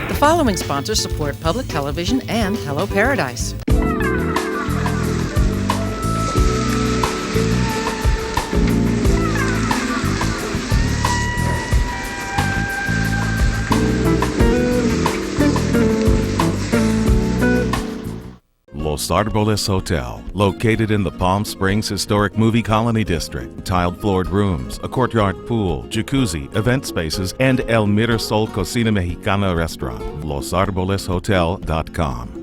The following sponsors support public television and Hello Paradise. Los Arboles Hotel, located in the Palm Springs Historic Movie Colony District. Tiled floored rooms, a courtyard pool, jacuzzi, event spaces, and El Mirasol Cocina Mexicana restaurant. LosArbolesHotel.com.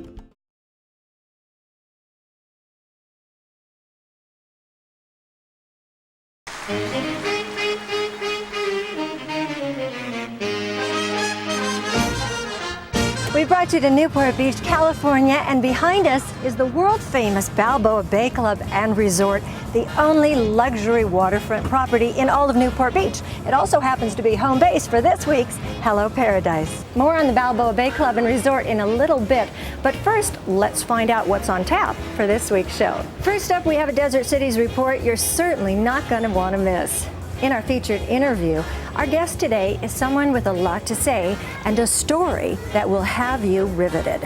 We brought you to Newport Beach, California, and behind us is the world-famous Balboa Bay Club and Resort, the only luxury waterfront property in all of Newport Beach. It also happens to be home base for this week's Hello Paradise. More on the Balboa Bay Club and Resort in a little bit, but first, let's find out what's on tap for this week's show. First up, we have a Desert Cities report you're certainly not going to want to miss. In our featured interview, our guest today is someone with a lot to say and a story that will have you riveted.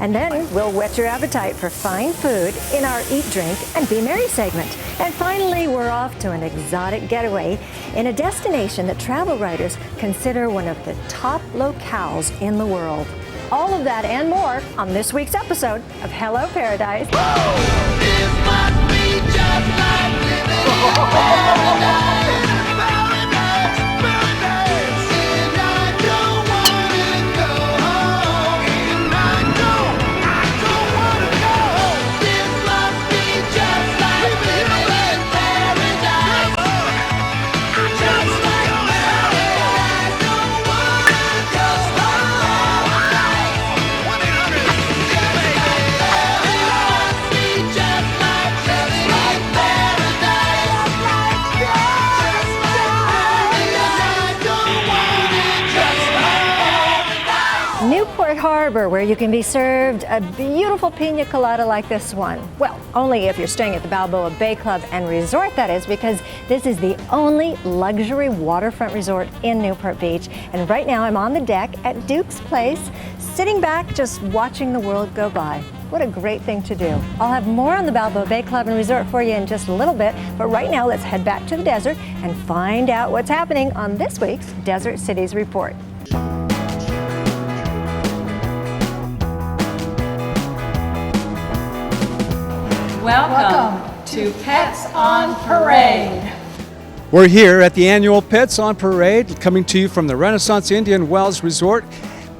And then we'll whet your appetite for fine food in our Eat, Drink, and Be Merry segment. And finally, we're off to an exotic getaway in a destination that travel writers consider one of the top locales in the world. All of that and more on this week's episode of Hello Paradise. Newport Harbor, where you can be served a beautiful pina colada like this one. Well, only if you're staying at the Balboa Bay Club and Resort, that is, because this is the only luxury waterfront resort in Newport Beach. And right now I'm on the deck at Duke's Place, sitting back just watching the world go by. What a great thing to do. I'll have more on the Balboa Bay Club and Resort for you in just a little bit, but right now let's head back to the desert and find out what's happening on this week's Desert Cities Report. Welcome to Pets on Parade. We're here at the annual Pets on Parade, coming to you from the Renaissance Indian Wells Resort,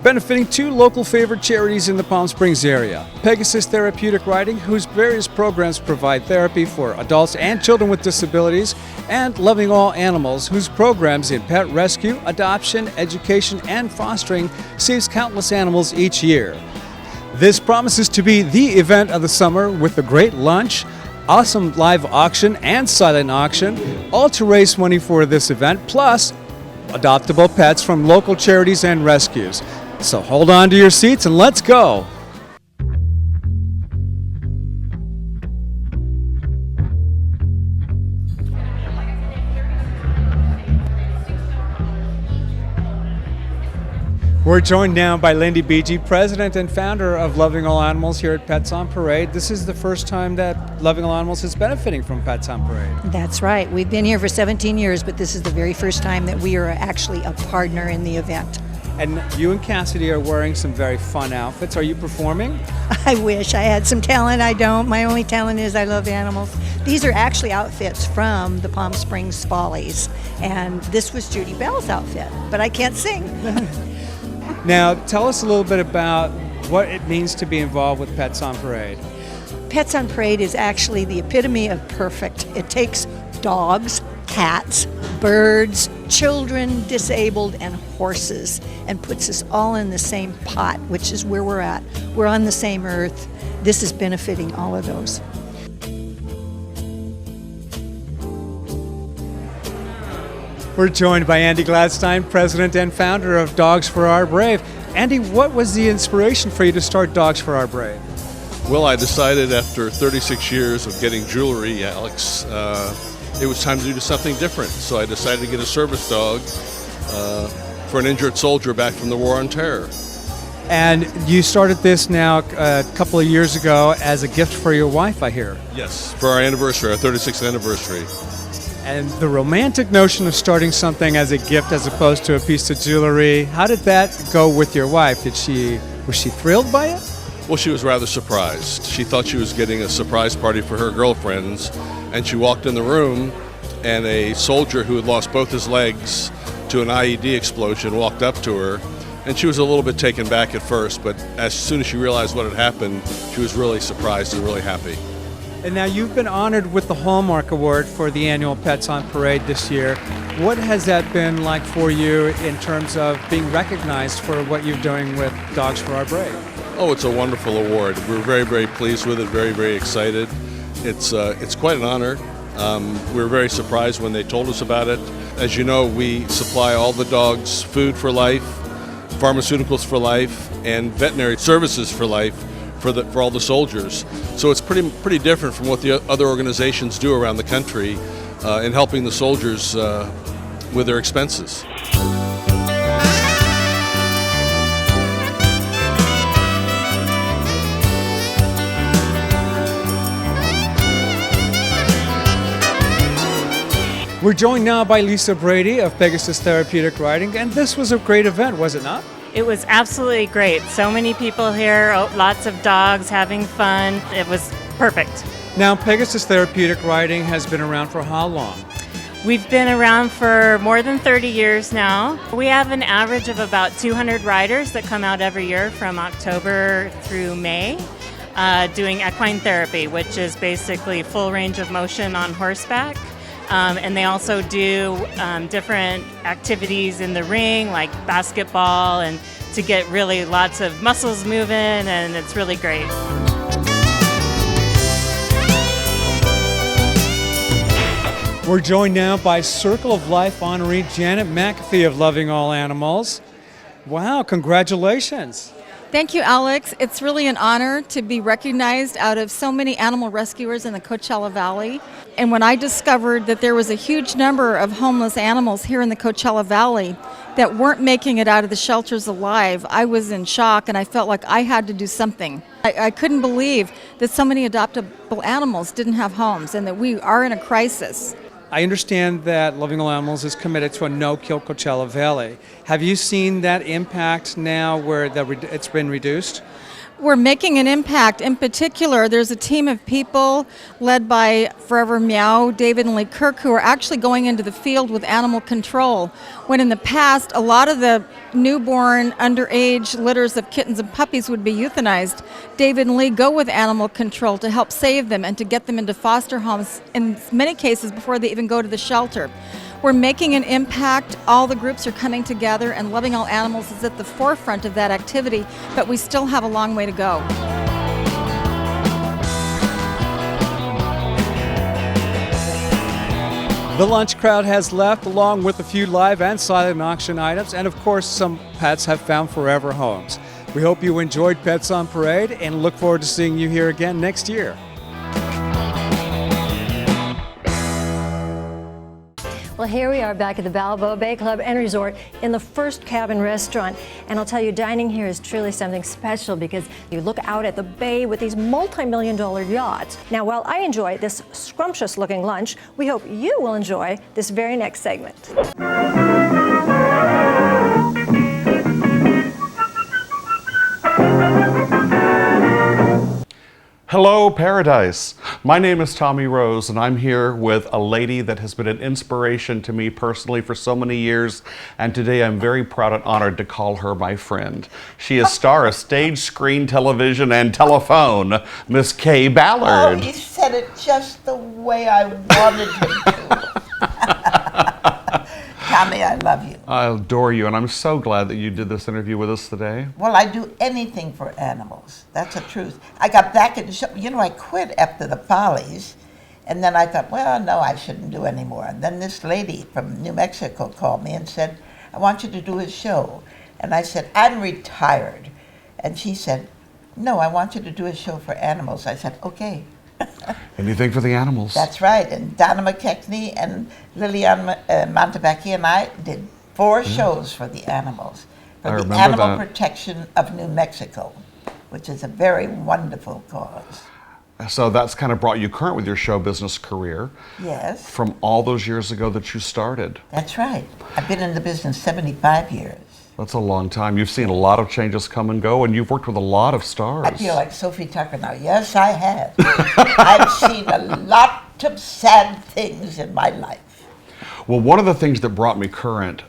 benefiting two local favorite charities in the Palm Springs area. Pegasus Therapeutic Riding, whose various programs provide therapy for adults and children with disabilities, and Loving All Animals, whose programs in pet rescue, adoption, education, and fostering saves countless animals each year. This promises to be the event of the summer with a great lunch, awesome live auction and silent auction, all to raise money for this event, plus adoptable pets from local charities and rescues. So hold on to your seats and let's go. We're joined now by Lindy Beege, president and founder of Loving All Animals here at Pets on Parade. This is the first time that Loving All Animals is benefiting from Pets on Parade. That's right. We've been here for 17 years, but this is the very first time that we are actually a partner in the event. And you and Cassidy are wearing some very fun outfits. Are you performing? I wish I had some talent. I don't. My only talent is I love animals. These are actually outfits from the Palm Springs Follies, and this was Judy Bell's outfit, but I can't sing. Now, tell us a little bit about what it means to be involved with Pets on Parade. Pets on Parade is actually the epitome of perfect. It takes dogs, cats, birds, children, disabled, and horses, and puts us all in the same pot, which is where we're at. We're on the same earth. This is benefiting all of those. We're joined by Andy Gladstein, president and founder of Dogs for Our Brave. Andy, what was the inspiration for you to start Dogs for Our Brave? Well, I decided after 36 years of getting jewelry, Alex, it was time to do something different. So I decided to get a service dog for an injured soldier back from the War on Terror. And you started this now a couple of years ago as a gift for your wife, I hear. Yes, for our anniversary, our 36th anniversary. And the romantic notion of starting something as a gift as opposed to a piece of jewelry, how did that go with your wife? Was she thrilled by it? Well, she was rather surprised. She thought she was getting a surprise party for her girlfriends, and she walked in the room, and a soldier who had lost both his legs to an IED explosion walked up to her, and she was a little bit taken back at first, but as soon as she realized what had happened, she was really surprised and really happy. And now you've been honored with the Hallmark Award for the annual Pets on Parade this year. What has that been like for you in terms of being recognized for what you're doing with Dogs for Our Brave? Oh, it's a wonderful award. We're very, very pleased with it, very, very excited. It's quite an honor. We were very surprised when they told us about it. As you know, we supply all the dogs food for life, pharmaceuticals for life, and veterinary services for life for all the soldiers. So it's pretty different from what the other organizations do around the country in helping the soldiers with their expenses. We're joined now by Lisa Brady of Pegasus Therapeutic Riding, and this was a great event, was it not? It was absolutely great. So many people here, lots of dogs having fun. It was perfect. Now, Pegasus Therapeutic Riding has been around for how long? We've been around for more than 30 years now. We have an average of about 200 riders that come out every year from October through May doing equine therapy, which is basically full range of motion on horseback. And they also do different activities in the ring, like basketball, and to get really lots of muscles moving, and it's really great. We're joined now by Circle of Life honoree Janet McAfee of Loving All Animals. Wow, congratulations. Thank you, Alex. It's really an honor to be recognized out of so many animal rescuers in the Coachella Valley. And when I discovered that there was a huge number of homeless animals here in the Coachella Valley that weren't making it out of the shelters alive, I was in shock and I felt like I had to do something. I couldn't believe that so many adoptable animals didn't have homes and that we are in a crisis. I understand that Loving All Animals is committed to a no-kill Coachella Valley. Have you seen that impact now where it's been reduced? We're making an impact. In particular, there's a team of people led by Forever Meow, David and Lee Kirk, who are actually going into the field with animal control. When in the past, a lot of the newborn, underage litters of kittens and puppies would be euthanized, David and Lee go with animal control to help save them and to get them into foster homes, in many cases before they even go to the shelter. We're making an impact. All the groups are coming together, and Loving All Animals is at the forefront of that activity, but we still have a long way to go. The lunch crowd has left, along with a few live and silent auction items, and of course some pets have found forever homes. We hope you enjoyed Pets on Parade and look forward to seeing you here again next year. Well, here we are back at the Balboa Bay Club and Resort in the First Cabin Restaurant. And I'll tell you, dining here is truly something special because you look out at the bay with these multi-million-dollar yachts. Now, while I enjoy this scrumptious-looking lunch, we hope you will enjoy this very next segment. Hello, Paradise. My name is Tommy Rose, and I'm here with a lady that has been an inspiration to me personally for so many years, and today I'm very proud and honored to call her my friend. She is star of stage, screen, television, and telephone, Miss Kay Ballard. Oh, you said it just the way I wanted you to. Tommy, I love you. I adore you, and I'm so glad that you did this interview with us today. Well, I do anything for animals. That's the truth. I got back in the show. You know, I quit after the Follies, and then I thought, well, no, I shouldn't do anymore. And then this lady from New Mexico called me and said, I want you to do a show. And I said, I'm retired. And she said, no, I want you to do a show for animals. I said, okay. Anything for the animals. That's right. And Donna McKechnie and Lilian Montevecchi and I did 4 shows for the animals. for I the remember Animal that. Protection of New Mexico, which is a very wonderful cause. So that's kind of brought you current with your show business career Yes, from all those years ago that you started. that's right. I've been in the business 75 years. That's a long time. You've seen a lot of changes come and go, and you've worked with a lot of stars. I feel like Sophie Tucker now. Yes, I have. I've seen a lot of sad things in my life. Well, one of the things that brought me current,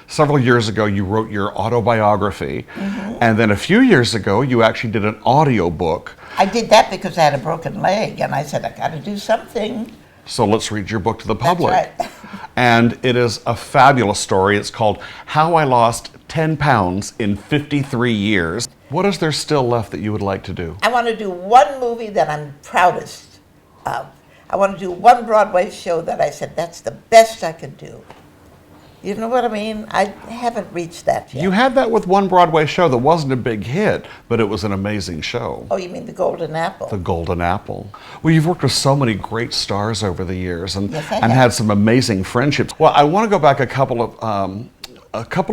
several years ago you wrote your autobiography, and then a few years ago you actually did an audio book. I did that because I had a broken leg, and I said, I got to do something. So let's read your book to the public. That's right. And it is a fabulous story. It's called How I Lost 10 Pounds in 53 Years. What is there still left that you would like to do? I want to do one movie that I'm proudest of. I want to do one Broadway show that I said, that's the best I could do. You know what I mean? I haven't reached that yet. You had that with one Broadway show that wasn't a big hit, but it was an amazing show. Oh, you mean The Golden Apple? The Golden Apple. Well, you've worked with so many great stars over the years and, Yes, I and have. had some amazing friendships. Well, I want to go back a couple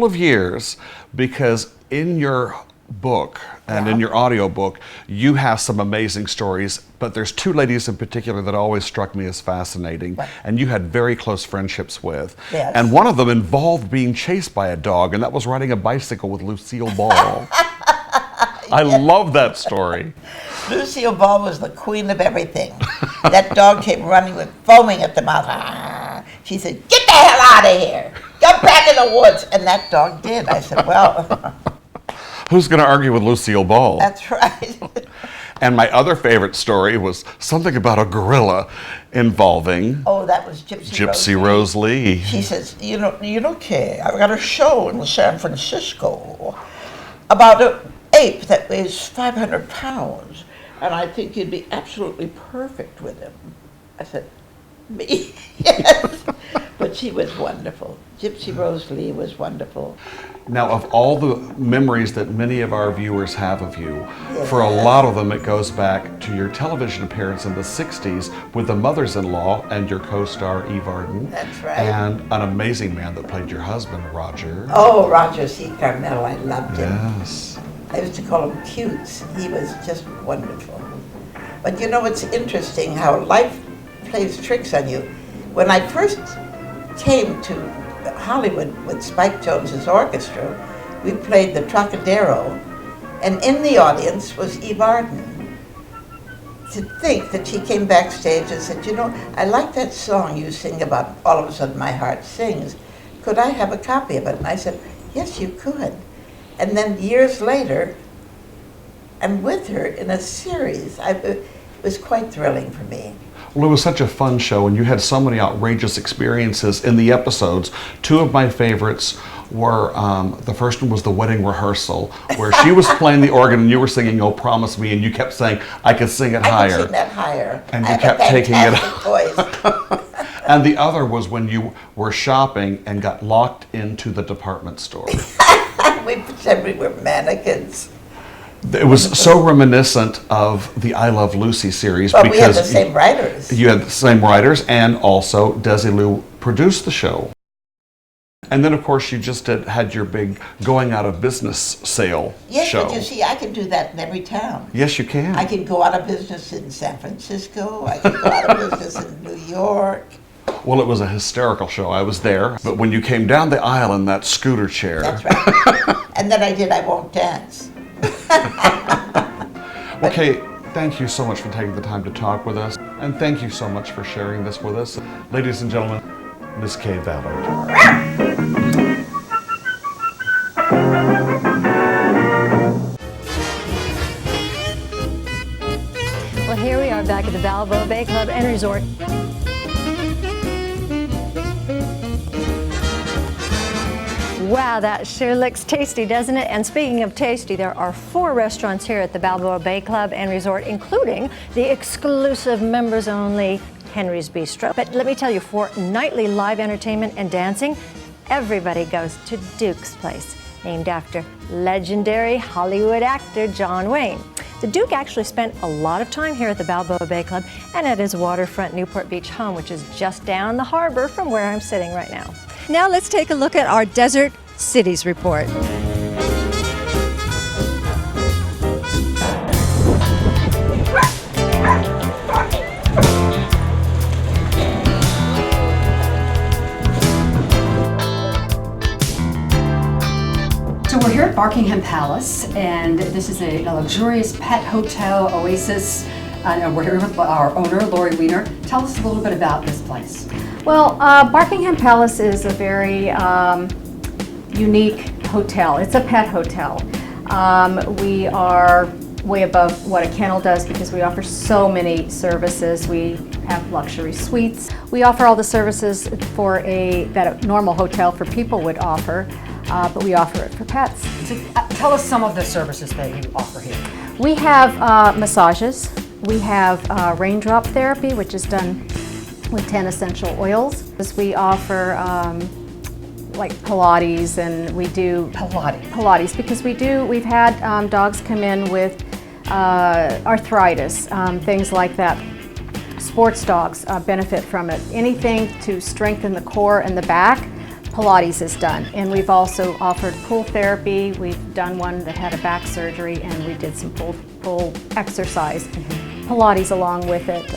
of years, because in your book and in your audio book, you have some amazing stories, but there's two ladies in particular that always struck me as fascinating, and you had very close friendships with. Yes. And one of them involved being chased by a dog, and that was riding a bicycle with Lucille Ball. I love that story. Lucille Ball was the queen of everything. That dog came running with foaming at the mouth. Ah. She said, get the hell out of here. Get back in the woods. And that dog did. I said, well, Who's going to argue with Lucille Ball? that's right. And my other favorite story was something about a gorilla involving Oh, that was Gypsy Rose Lee. She says, you know, Kay, I've got a show in San Francisco about an ape that weighs 500 pounds, and I think you'd be absolutely perfect with him. I said, me? Yes. But she was wonderful. Gypsy Rose Lee was wonderful. Now, of all the memories that many of our viewers have of you, for a lot of them it goes back to your television appearance in the 60s with the Mothers-in-Law and your co-star Eve Arden. That's right. And an amazing man that played your husband, Roger. Oh, Roger C. Carmel, I loved him. Yes. I used to call him Cutes. He was just wonderful. But you know, it's interesting how life plays tricks on you. When I first came to Hollywood with Spike Jones's orchestra, we played the Trocadero, and in the audience was Eve Arden. To think that she came backstage and said, you know, I like that song you sing about All of a Sudden My Heart Sings. Could I have a copy of it? And I said, yes, you could. And then years later, I'm with her in a series. It was quite thrilling for me. Well, it was such a fun show, and you had so many outrageous experiences in the episodes. Two of my favorites were, the first one was the wedding rehearsal, where she was playing the organ and you were singing Oh Promise Me, and you kept saying, I could sing it higher. I could sing that higher. And I you have kept a taking it fantastic voice. And the other was when you were shopping and got locked into the department store. We pretend we were mannequins. It was so reminiscent of the I Love Lucy series But because we had the same writers. You had the same writers, and also Desilu produced the show. And then, of course, you just had your big going out of business sale Yes, show. but you see, I can do that in every town. Yes, you can. I can go out of business in San Francisco. I can go out of business in New York. Well, it was a hysterical show. I was there. But when you came down the aisle in that scooter chair. That's right. And then I did I Won't Dance. Okay, thank you so much for taking the time to talk with us. And thank you so much for sharing this with us. Ladies and gentlemen, Miss Kay Ballard. Well, here we are back at the Balboa Bay Club and Resort. Wow, that sure looks tasty, doesn't it? And speaking of tasty, there are 4 restaurants here at the Balboa Bay Club and Resort, including the exclusive members-only Henry's Bistro. But let me tell you, for nightly live entertainment and dancing, everybody goes to Duke's Place, named after legendary Hollywood actor John Wayne. The Duke actually spent a lot of time here at the Balboa Bay Club and at his waterfront Newport Beach home, which is just down the harbor from where I'm sitting right now. Now let's take a look at our desert Cities Report. So we're here at Barkingham Palace, and this is a luxurious pet hotel oasis. And we're here with our owner, Lori Weiner. Tell us a little bit about this place. Well, Barkingham Palace is a very unique hotel. It's a pet hotel. We are way above what a kennel does because we offer so many services. We have luxury suites. We offer all the services that a normal hotel for people would offer, but we offer it for pets. So, tell us some of the services that you offer here. We have massages. We have raindrop therapy, which is done with 10 essential oils. We offer like Pilates, and we do Pilates because we've had dogs come in with arthritis, things like that. Sports dogs benefit from it. Anything to strengthen the core and the back, Pilates is done. And we've also offered pool therapy. We've done one that had a back surgery, and we did some pool exercise. Pilates along with it,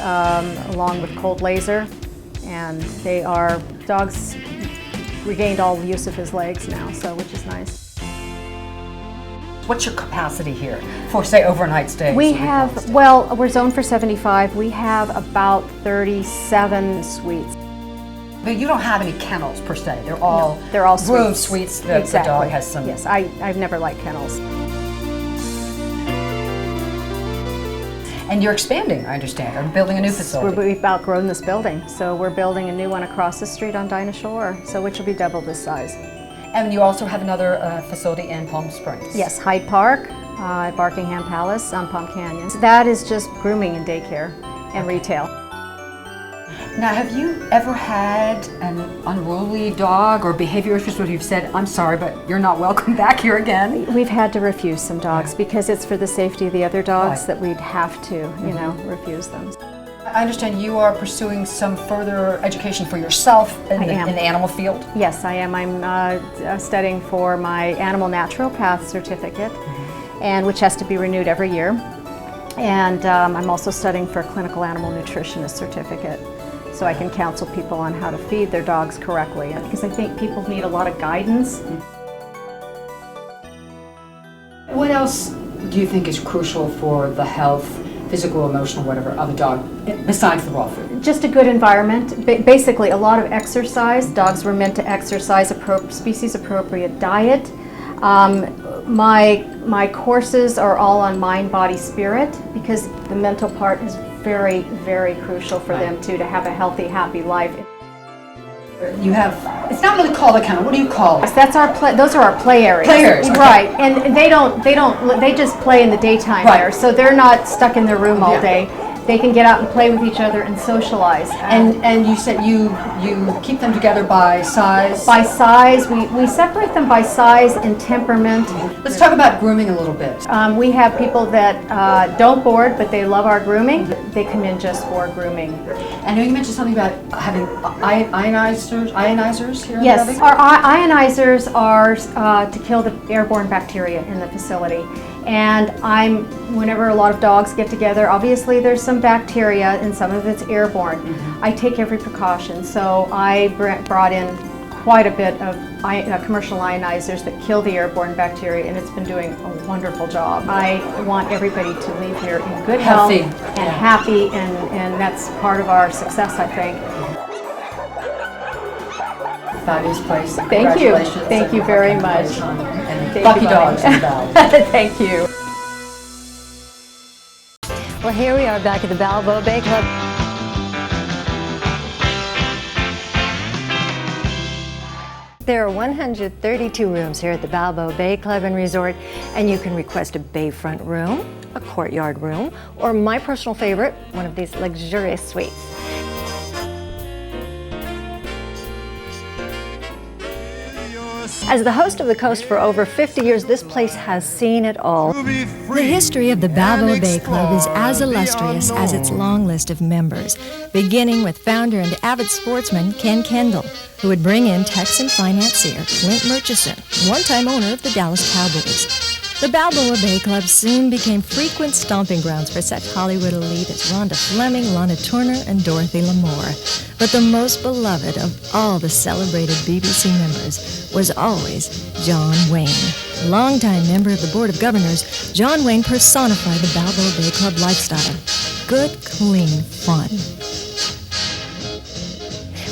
along with cold laser. And dogs regained all the use of his legs now, so which is nice. What's your capacity here for, say, overnight stays? We're zoned for 75. We have about 37 suites. But you don't have any kennels per se. They're all room suites that exactly. The dog has some. Yes, I've never liked kennels. And you're expanding, I understand, or building a new facility. We've outgrown this building, so we're building a new one across the street on Dinah Shore, which will be double this size. And you also have another facility in Palm Springs. Yes, Hyde Park, Barkingham Palace on Palm Canyon. That is just grooming and daycare and retail. Now, have you ever had an unruly dog or behavior issues where you've said, I'm sorry, but you're not welcome back here again? We've had to refuse some dogs because it's for the safety of the other dogs that we'd have to, refuse them. I understand you are pursuing some further education for yourself in the animal field? Yes, I am. I'm studying for my animal naturopath certificate, and which has to be renewed every year. And I'm also studying for a clinical animal nutritionist certificate, so I can counsel people on how to feed their dogs correctly, because I think people need a lot of guidance. What else do you think is crucial for the health, physical, emotional, whatever, of a dog, besides the raw food? Just a good environment. Basically, a lot of exercise. Dogs were meant to exercise, species-appropriate diet. My courses are all on mind, body, spirit, because the mental part is very, very crucial for them to have a healthy, happy life. You have, it's not really called a kennel, what do you call it? That's our those are our play areas. Play areas, okay. Right, and they just play in the daytime there, so they're not stuck in their room all day. They can get out and play with each other and socialize. And you said you keep them together by size? By size. We separate them by size and temperament. Let's talk about grooming a little bit. We have people that don't board, but they love our grooming. They come in just for grooming. I know you mentioned something about having ionizers here in yes, the building? Our ionizers are to kill the airborne bacteria in the facility. And whenever a lot of dogs get together, obviously there's some bacteria and some of it's airborne. I take every precaution, so I brought in quite a bit of commercial ionizers that kill the airborne bacteria, and it's been doing a wonderful job. I want everybody to leave here in good health and happy, and that's part of our success, I think. Fabulous place. Thank you. Thank you very much. Lucky dogs. Thank you. Well, here we are back at the Balboa Bay Club. There are 132 rooms here at the Balboa Bay Club and Resort, and you can request a bayfront room, a courtyard room, or my personal favorite, one of these luxurious suites. As the host of the Coast for over 50 years, this place has seen it all. The history of the Balboa Bay Club is as illustrious as its long list of members, beginning with founder and avid sportsman Ken Kendall, who would bring in Texan financier Clint Murchison, one-time owner of the Dallas Cowboys. The Balboa Bay Club soon became frequent stomping grounds for such Hollywood elite as Rhonda Fleming, Lana Turner, and Dorothy Lamour. But the most beloved of all the celebrated BBC members was always John Wayne. Longtime member of the Board of Governors, John Wayne personified the Balboa Bay Club lifestyle. Good, clean fun.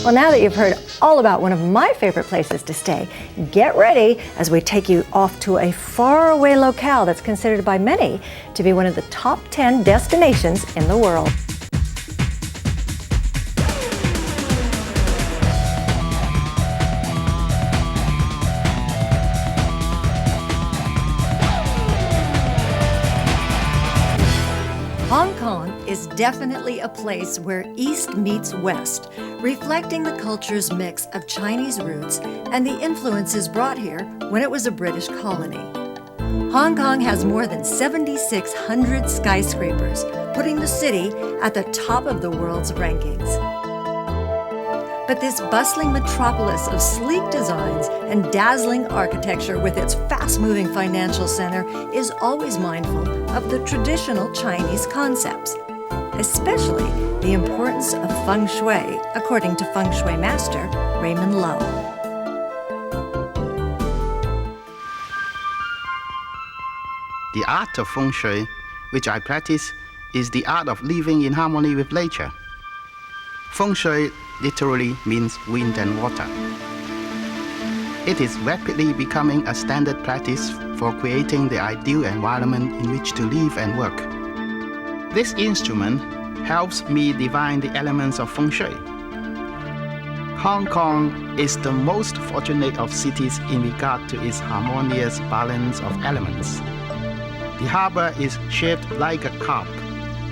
Well, now that you've heard all about one of my favorite places to stay, get ready as we take you off to a faraway locale that's considered by many to be one of the top 10 destinations in the world. Hong Kong is definitely a place where East meets West, reflecting the culture's mix of Chinese roots and the influences brought here when it was a British colony. Hong Kong has more than 7,600 skyscrapers, putting the city at the top of the world's rankings. But this bustling metropolis of sleek designs and dazzling architecture with its fast-moving financial center is always mindful of the traditional Chinese concepts, especially the importance of feng shui, according to feng shui master Raymond Lowe. The art of feng shui, which I practice, is the art of living in harmony with nature. Feng shui literally means wind and water. It is rapidly becoming a standard practice for creating the ideal environment in which to live and work. This instrument helps me divine the elements of feng shui. Hong Kong is the most fortunate of cities in regard to its harmonious balance of elements. The harbor is shaped like a cup,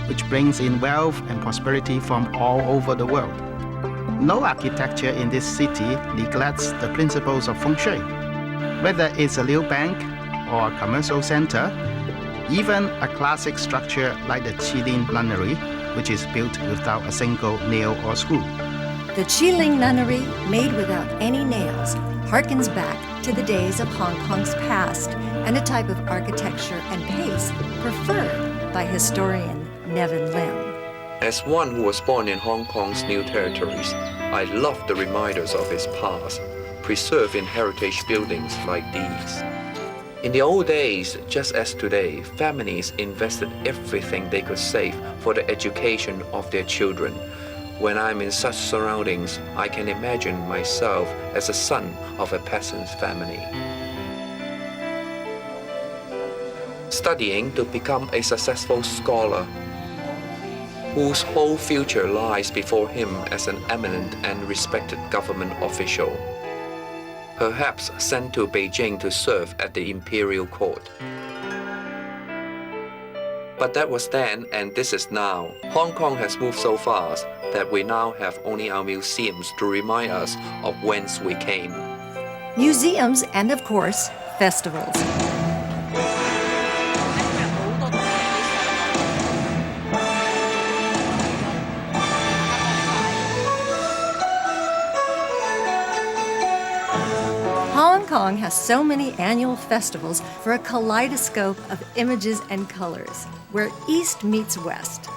which brings in wealth and prosperity from all over the world. No architecture in this city neglects the principles of feng shui. Whether it's a Liu Bank or a commercial center, even a classic structure like the Qilin Nunnery, which is built without a single nail or screw. The Qilin Nunnery, made without any nails, harkens back to the days of Hong Kong's past and a type of architecture and pace preferred by historian Nevin Lim. As one who was born in Hong Kong's new territories, I love the reminders of its past, preserved in heritage buildings like these. In the old days, just as today, families invested everything they could save for the education of their children. When I'm in such surroundings, I can imagine myself as a son of a peasant's family. Studying to become a successful scholar, whose whole future lies before him as an eminent and respected government official, perhaps sent to Beijing to serve at the imperial court. But that was then, and this is now. Hong Kong has moved so fast that we now have only our museums to remind us of whence we came. Museums and, of course, festivals. Hong Kong has so many annual festivals for a kaleidoscope of images and colors, where East meets West.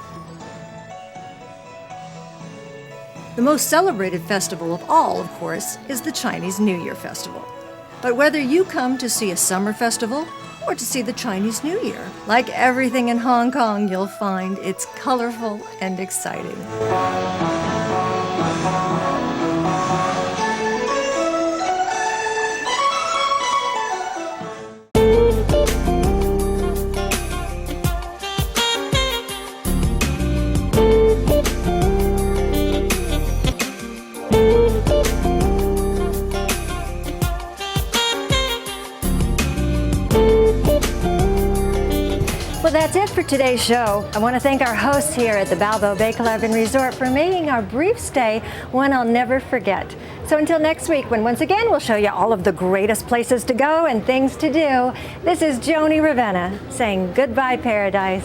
The most celebrated festival of all, of course, is the Chinese New Year Festival. But whether you come to see a summer festival or to see the Chinese New Year, like everything in Hong Kong, you'll find it's colorful and exciting. Well, that's it for today's show. I want to thank our hosts here at the Balboa Bay Club and Resort for making our brief stay one I'll never forget. So until next week, when once again we'll show you all of the greatest places to go and things to do, this is Joni Ravenna saying goodbye, Paradise.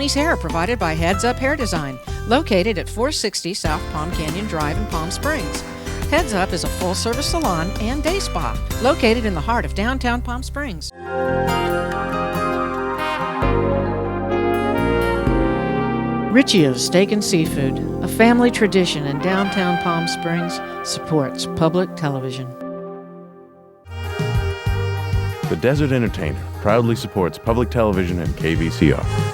Joni's hair provided by Heads Up Hair Design, located at 460 South Palm Canyon Drive in Palm Springs. Heads Up is a full-service salon and day spa located in the heart of downtown Palm Springs. Riccia's Steak and Seafood, a family tradition in downtown Palm Springs, supports public television. The Desert Entertainer proudly supports public television and KVCR.